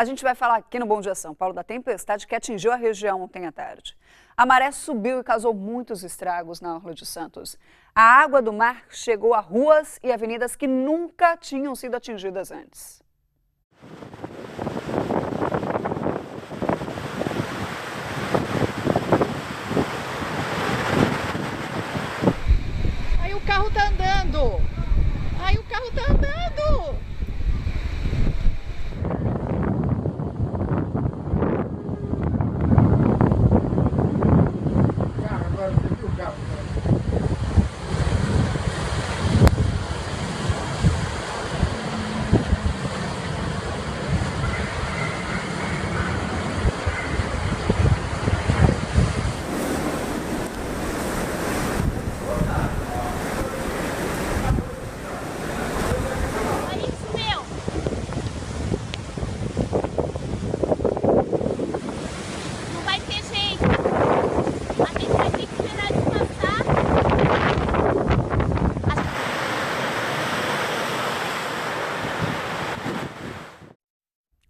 A gente vai falar aqui no Bom Dia São Paulo da tempestade que atingiu a região ontem à tarde. A maré subiu e causou muitos estragos na Orla de Santos. A água do mar chegou a ruas e avenidas que nunca tinham sido atingidas antes. Aí o carro tá andando! Aí o carro tá andando!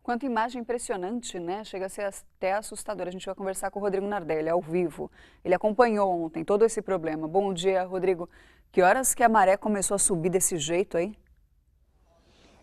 Quanta imagem impressionante, né? Chega a ser até assustador. A gente vai conversar com o Rodrigo Nardelli, ao vivo. Ele acompanhou ontem todo esse problema. Bom dia, Rodrigo. Que horas que a maré começou a subir desse jeito aí?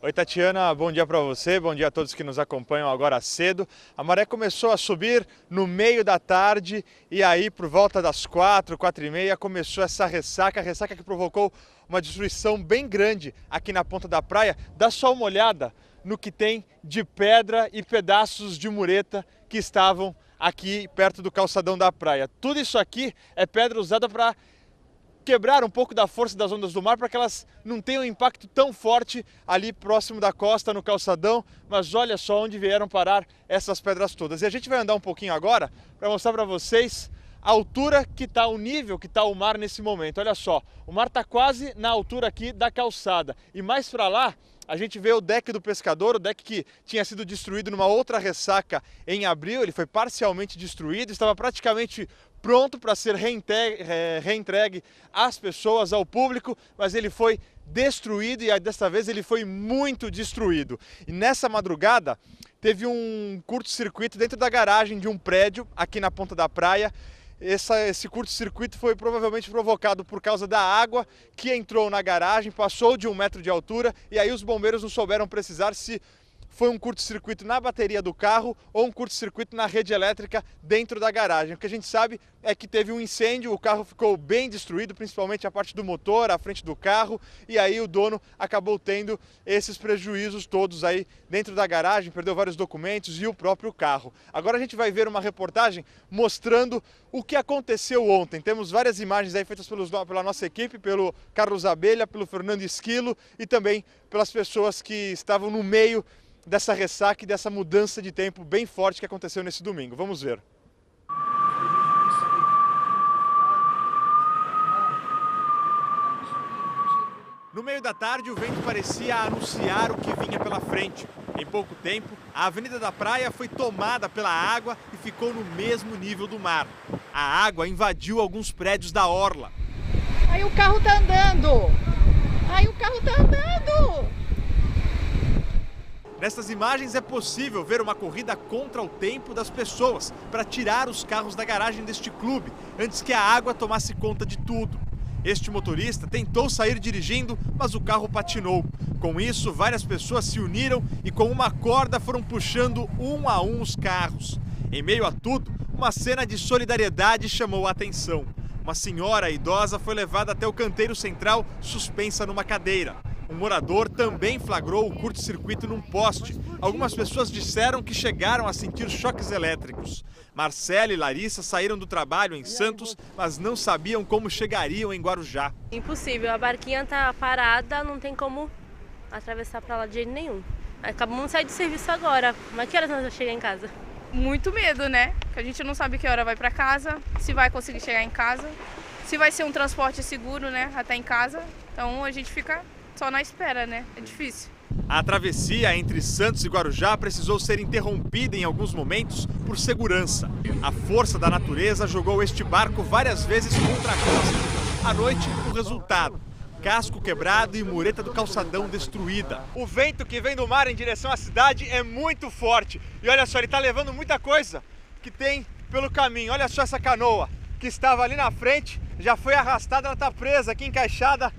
Oi, Tatiana, bom dia para você, bom dia a todos que nos acompanham agora cedo. A maré começou a subir no meio da tarde e aí por volta das 4h30 começou essa ressaca que provocou uma destruição bem grande aqui na ponta da praia. Dá só uma olhada no que tem de pedra e pedaços de mureta que estavam aqui perto do calçadão da praia. Tudo isso aqui é pedra usada para quebrar um pouco da força das ondas do mar para que elas não tenham um impacto tão forte ali próximo da costa, no calçadão, mas olha só onde vieram parar essas pedras todas. E a gente vai andar um pouquinho agora para mostrar para vocês a altura que está, o nível que está o mar nesse momento. Olha só, o mar está quase na altura aqui da calçada e mais para lá a gente vê o deck do pescador, o deck que tinha sido destruído numa outra ressaca em abril. Ele foi parcialmente destruído, estava praticamente pronto para ser reentregue às pessoas, ao público, mas ele foi destruído e desta vez ele foi muito destruído. E nessa madrugada teve um curto-circuito dentro da garagem de um prédio aqui na ponta da praia. Esse curto-circuito foi provavelmente provocado por causa da água que entrou na garagem, passou de 1 metro de altura e aí os bombeiros não souberam precisar se foi um curto-circuito na bateria do carro ou um curto-circuito na rede elétrica dentro da garagem. O que a gente sabe é que teve um incêndio, o carro ficou bem destruído, principalmente a parte do motor, a frente do carro, e aí o dono acabou tendo esses prejuízos todos aí dentro da garagem, perdeu vários documentos e o próprio carro. Agora a gente vai ver uma reportagem mostrando o que aconteceu ontem. Temos várias imagens aí feitas pela nossa equipe, pelo Carlos Abelha, pelo Fernando Esquilo e também pelas pessoas que estavam no meio dessa ressaca e dessa mudança de tempo bem forte que aconteceu nesse domingo. Vamos ver. No meio da tarde, o vento parecia anunciar o que vinha pela frente. Em pouco tempo, a Avenida da Praia foi tomada pela água e ficou no mesmo nível do mar. A água invadiu alguns prédios da orla. Aí o carro tá andando! Aí o carro tá andando! Nessas imagens é possível ver uma corrida contra o tempo das pessoas para tirar os carros da garagem deste clube antes que a água tomasse conta de tudo. Este motorista tentou sair dirigindo, mas o carro patinou. Com isso, várias pessoas se uniram e com uma corda foram puxando um a um os carros. Em meio a tudo, uma cena de solidariedade chamou a atenção. Uma senhora idosa foi levada até o canteiro central, suspensa numa cadeira. Um morador também flagrou o curto-circuito num poste. Algumas pessoas disseram que chegaram a sentir choques elétricos. Marcela e Larissa saíram do trabalho em Santos, mas não sabiam como chegariam em Guarujá. Impossível, a barquinha tá parada, não tem como atravessar para lá de jeito nenhum. Acabamos de sair de serviço agora, mas que horas nós vamos chegar em casa? Muito medo, né? Que a gente não sabe que hora vai para casa, se vai conseguir chegar em casa, se vai ser um transporte seguro, né, até em casa. Então a gente fica só na espera, né? É difícil. A travessia entre Santos e Guarujá precisou ser interrompida em alguns momentos por segurança. A força da natureza jogou este barco várias vezes contra a costa. À noite, o resultado. casco quebrado e mureta do calçadão destruída. O vento que vem do mar em direção à cidade é muito forte. E olha só, ele está levando muita coisa que tem pelo caminho. Olha só essa canoa que estava ali na frente, já foi arrastada, ela está presa aqui, encaixada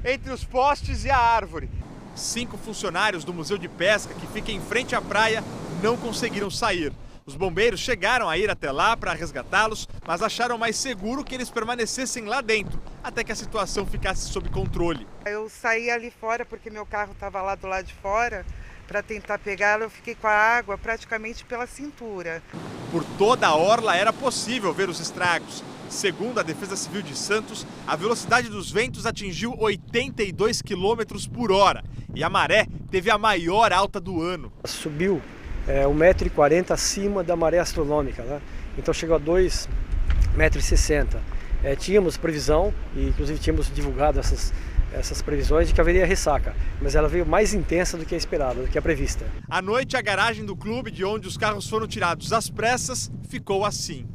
entre os postes e a árvore. 5 funcionários do Museu de Pesca, que fica em frente à praia, não conseguiram sair. Os bombeiros chegaram a ir até lá para resgatá-los, mas acharam mais seguro que eles permanecessem lá dentro, até que a situação ficasse sob controle. Eu saí ali fora porque meu carro estava lá do lado de fora para tentar pegá-lo. Eu fiquei com a água praticamente pela cintura. Por toda a orla era possível ver os estragos. Segundo a Defesa Civil de Santos, a velocidade dos ventos atingiu 82 km por hora e a maré teve a maior alta do ano. Subiu 1,40 m acima da maré astronômica, né? Então chegou a 2,60 m. Tínhamos previsão, e inclusive tínhamos divulgado essas previsões de que haveria ressaca, mas ela veio mais intensa do que a esperada, do que a prevista. À noite, a garagem do clube, de onde os carros foram tirados às pressas, ficou assim.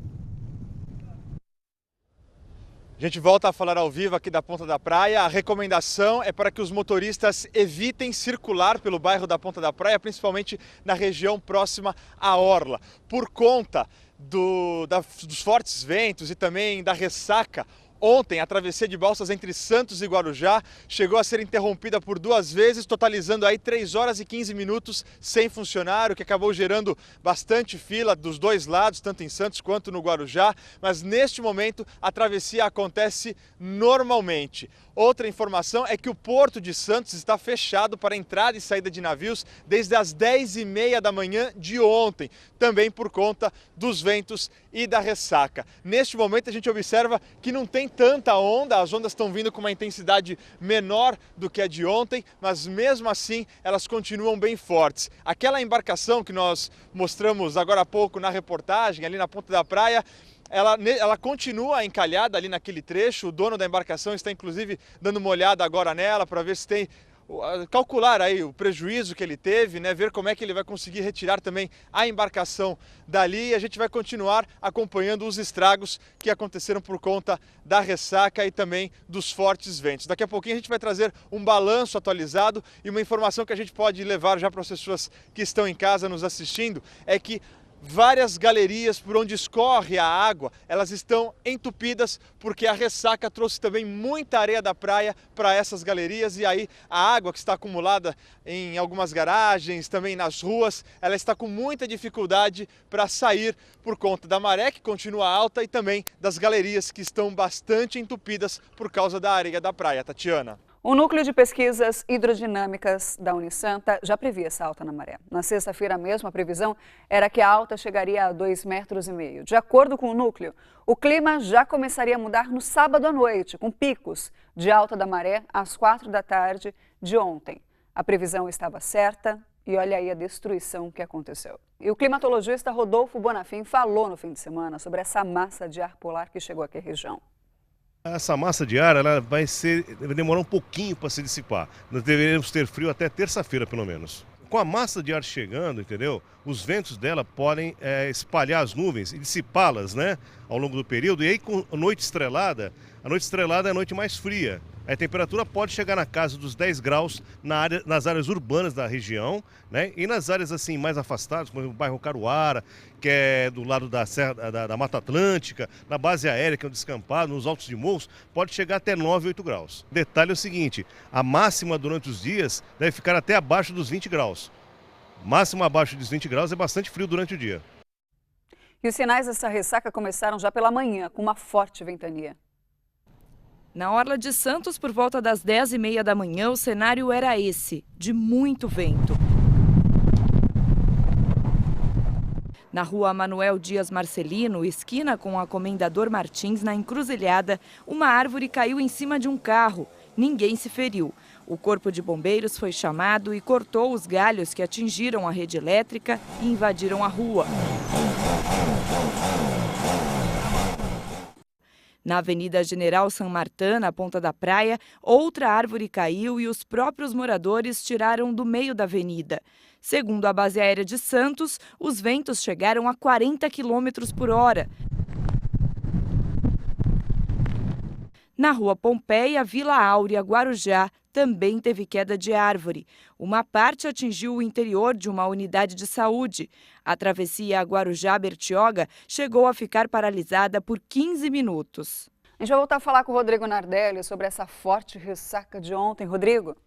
A gente volta a falar ao vivo aqui da Ponta da Praia. A recomendação é para que os motoristas evitem circular pelo bairro da Ponta da Praia, principalmente na região próxima à orla. Por conta dos fortes ventos e também da ressaca, ontem a travessia de balsas entre Santos e Guarujá chegou a ser interrompida por 2 vezes, totalizando aí 3 horas e 15 minutos sem funcionar, o que acabou gerando bastante fila dos dois lados, tanto em Santos quanto no Guarujá. Mas neste momento a travessia acontece normalmente. Outra informação é que o Porto de Santos está fechado para entrada e saída de navios desde as 10h30 da manhã de ontem, também por conta dos ventos e da ressaca. Neste momento a gente observa que não tem tanta onda, as ondas estão vindo com uma intensidade menor do que a de ontem, mas mesmo assim elas continuam bem fortes. Aquela embarcação que nós mostramos agora há pouco na reportagem, ali na Ponta da Praia, ela continua encalhada ali naquele trecho. O dono da embarcação está inclusive dando uma olhada agora nela para ver se tem, calcular aí o prejuízo que ele teve, né? Ver como é que ele vai conseguir retirar também a embarcação dali. E a gente vai continuar acompanhando os estragos que aconteceram por conta da ressaca e também dos fortes ventos. Daqui a pouquinho a gente vai trazer um balanço atualizado, e uma informação que a gente pode levar já para as pessoas que estão em casa nos assistindo é que várias galerias por onde escorre a água, elas estão entupidas porque a ressaca trouxe também muita areia da praia para essas galerias, e aí a água que está acumulada em algumas garagens, também nas ruas, ela está com muita dificuldade para sair por conta da maré que continua alta e também das galerias que estão bastante entupidas por causa da areia da praia. Tatiana. O Núcleo de Pesquisas Hidrodinâmicas da Unisanta já previa essa alta na maré. Na sexta-feira mesmo, a previsão era que a alta chegaria a 2,5 metros. De acordo com o núcleo, o clima já começaria a mudar no sábado à noite, com picos de alta da maré às 4 da tarde de ontem. A previsão estava certa e olha aí a destruição que aconteceu. E o climatologista Rodolfo Bonafim falou no fim de semana sobre essa massa de ar polar que chegou aqui à região. Essa massa de ar ela vai demorar um pouquinho para se dissipar. Nós deveremos ter frio até terça-feira, pelo menos. Com a massa de ar chegando, entendeu? Os ventos dela podem espalhar as nuvens e dissipá-las, né, ao longo do período. E aí, com a noite estrelada é a noite mais fria. A temperatura pode chegar na casa dos 10 graus nas áreas urbanas da região, né? E nas áreas assim mais afastadas, como o bairro Caruara, que é do lado da Serra da Mata Atlântica, na base aérea, que é um descampado, nos altos de morros, pode chegar até 9, 8 graus. O detalhe é o seguinte, a máxima durante os dias deve ficar até abaixo dos 20 graus. Máxima abaixo dos 20 graus é bastante frio durante o dia. E os sinais dessa ressaca começaram já pela manhã, com uma forte ventania. Na orla de Santos, por volta das 10h30 da manhã, o cenário era esse, de muito vento. Na rua Manuel Dias Marcelino, esquina com a Comendador Martins, na Encruzilhada, uma árvore caiu em cima de um carro. Ninguém se feriu. O corpo de bombeiros foi chamado e cortou os galhos que atingiram a rede elétrica e invadiram a rua. Na Avenida General San Martin, na Ponta da Praia, outra árvore caiu e os próprios moradores tiraram do meio da avenida. Segundo a base aérea de Santos, os ventos chegaram a 40 km por hora. Na Rua Pompeia, Vila Áurea, Guarujá, também teve queda de árvore. Uma parte atingiu o interior de uma unidade de saúde. A travessia Guarujá-Bertioga chegou a ficar paralisada por 15 minutos. A gente vai voltar a falar com o Rodrigo Nardelli sobre essa forte ressaca de ontem. Rodrigo?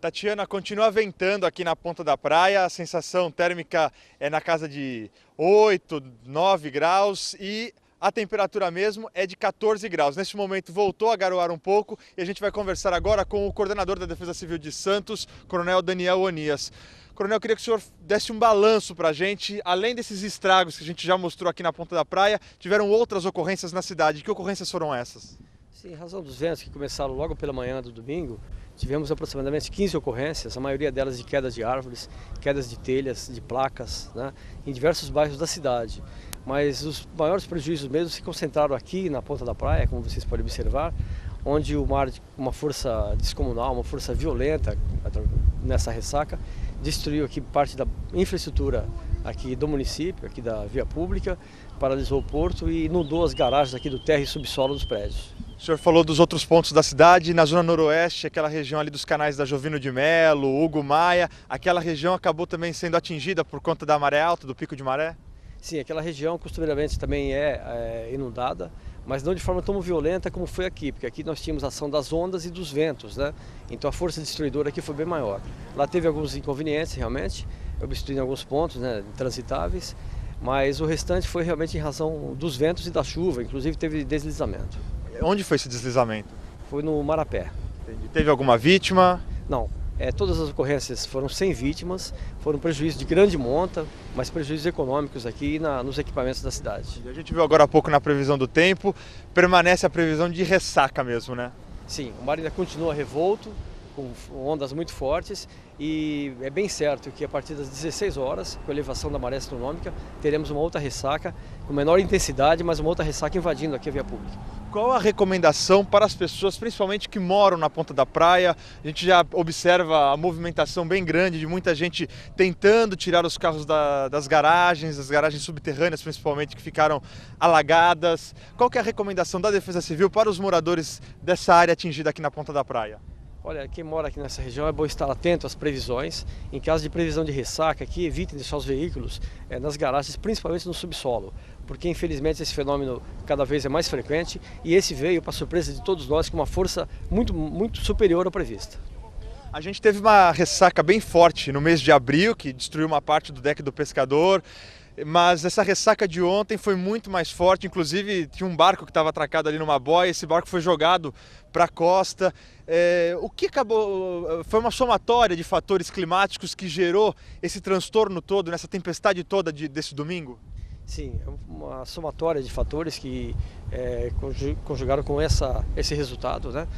Tatiana, continua ventando aqui na ponta da praia, a sensação térmica é na casa de 8, 9 graus e a temperatura mesmo é de 14 graus. Neste momento voltou a garoar um pouco e a gente vai conversar agora com o coordenador da Defesa Civil de Santos, Coronel Daniel Onias. Coronel, eu queria que o senhor desse um balanço para a gente. Além desses estragos que a gente já mostrou aqui na ponta da praia, tiveram outras ocorrências na cidade. Que ocorrências foram essas? Sim, em razão dos ventos que começaram logo pela manhã do domingo, tivemos aproximadamente 15 ocorrências, a maioria delas de quedas de árvores, quedas de telhas, de placas, né, em diversos bairros da cidade. Mas os maiores prejuízos mesmo se concentraram aqui na ponta da praia, como vocês podem observar, onde o mar, uma força descomunal, uma força violenta nessa ressaca, destruiu aqui parte da infraestrutura aqui do município, aqui da via pública, paralisou o porto e inundou as garagens aqui do térreo e subsolo dos prédios. O senhor falou dos outros pontos da cidade, na zona noroeste, aquela região ali dos canais da Jovino de Melo, Hugo Maia, aquela região acabou também sendo atingida por conta da maré alta, do pico de maré? Sim, aquela região costumeiramente também é inundada, mas não de forma tão violenta como foi aqui, porque aqui nós tínhamos a ação das ondas e dos ventos, né? Então a força destruidora aqui foi bem maior. Lá teve alguns inconvenientes realmente, obstruindo alguns pontos, né, transitáveis, mas o restante foi realmente em razão dos ventos e da chuva, inclusive teve deslizamento. Onde foi esse deslizamento? Foi no Marapé. Entendi. Teve alguma vítima? Não. Todas as ocorrências foram sem vítimas, foram prejuízos de grande monta, mas prejuízos econômicos aqui nos equipamentos da cidade. A gente viu agora há pouco na previsão do tempo, permanece a previsão de ressaca mesmo, né? Sim, o mar ainda continua revolto, com ondas muito fortes e é bem certo que a partir das 16 horas, com a elevação da maré astronômica, teremos uma outra ressaca com menor intensidade, mas uma outra ressaca invadindo aqui a via pública. Qual a recomendação para as pessoas, principalmente que moram na ponta da praia? A gente já observa a movimentação bem grande de muita gente tentando tirar os carros das garagens, as garagens subterrâneas principalmente, que ficaram alagadas. Qual que é a recomendação da Defesa Civil para os moradores dessa área atingida aqui na ponta da praia? Olha, quem mora aqui nessa região é bom estar atento às previsões. Em caso de previsão de ressaca aqui, evitem deixar os veículos nas garagens, principalmente no subsolo, porque infelizmente esse fenômeno cada vez é mais frequente e esse veio para surpresa de todos nós com uma força muito superior à prevista. A gente teve uma ressaca bem forte no mês de abril, que destruiu uma parte do deck do pescador. Mas essa ressaca de ontem foi muito mais forte, inclusive tinha um barco que estava atracado ali numa boia, esse barco foi jogado para a costa. O que acabou, foi uma somatória de fatores climáticos que gerou esse transtorno todo, nessa tempestade toda desse domingo? Sim, é uma somatória de fatores que conjugaram com esse resultado, né?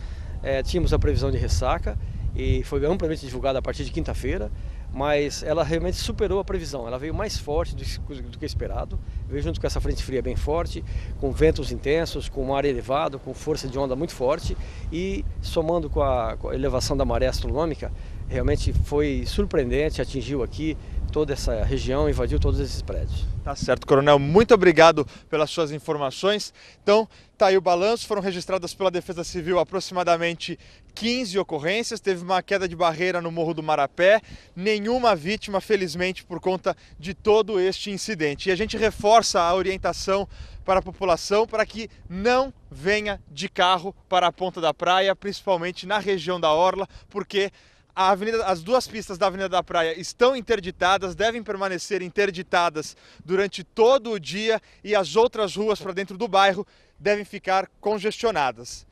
Tínhamos a previsão de ressaca e foi amplamente divulgada a partir de quinta-feira, mas ela realmente superou a previsão, ela veio mais forte do que esperado, veio junto com essa frente fria bem forte, com ventos intensos, com mar elevado, com força de onda muito forte e somando com a elevação da maré astronômica, realmente foi surpreendente, atingiu aqui toda essa região, invadiu todos esses prédios. Tá certo, Coronel, muito obrigado pelas suas informações. Então, tá aí o balanço, foram registradas pela Defesa Civil aproximadamente 15 ocorrências, teve uma queda de barreira no Morro do Marapé, nenhuma vítima, felizmente, por conta de todo este incidente. E a gente reforça a orientação para a população para que não venha de carro para a ponta da praia, principalmente na região da Orla, porque as duas pistas da Avenida da Praia estão interditadas, devem permanecer interditadas durante todo o dia e as outras ruas para dentro do bairro devem ficar congestionadas.